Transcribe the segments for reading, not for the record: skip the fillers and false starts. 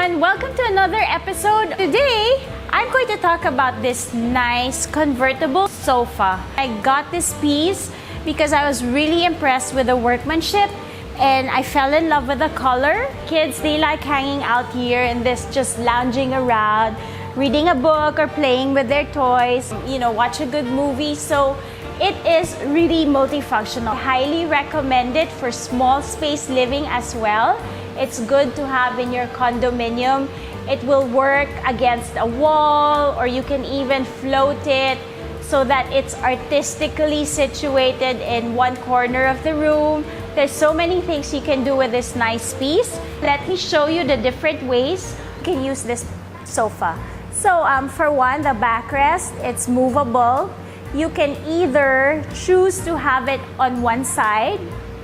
everyone! Welcome to another episode. Today, I'm going to talk about this nice convertible sofa. I got this piece because I was really impressed with the workmanship and I fell in love with the color. Kids, they like hanging out here and this, just lounging around, reading a book or playing with their toys, watch a good movie. So it is really multifunctional. I highly recommend it for small space living as well. It's good to have in your condominium. It will work against a wall, or you can even float it so that it's artistically situated in one corner of the room. There's so many things you can do with this nice piece. Let me show you the different ways you can use this sofa. So for one, the backrest, it's movable. You can either choose to have it on one side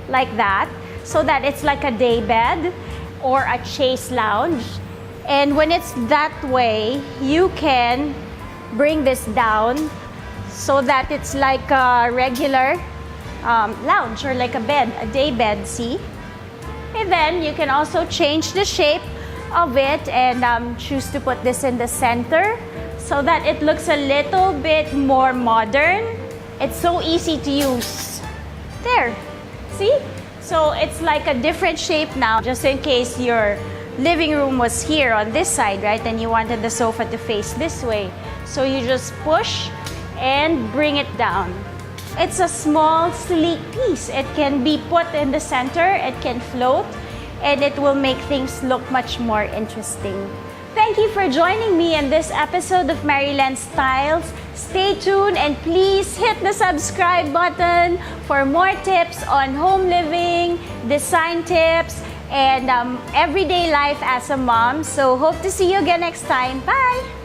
like that, so that it's like a day bed or a chaise lounge. And when it's that way, you can bring this down so that it's like a regular lounge or like a bed, a day bed, see? And then you can also change the shape of it and choose to put this in the center so that it looks a little bit more modern. It's so easy to use. There, see? So it's like a different shape now, just in case your living room was here on this side, right? And you wanted the sofa to face this way. So you just push and bring it down. It's a small, sleek piece. It can be put in the center, it can float, and it will make things look much more interesting. Thank you for joining me in this episode of Marilen Styles. Stay tuned and please hit the subscribe button for more tips on home living, design tips, and everyday life as a mom. So hope to see you again next time. Bye!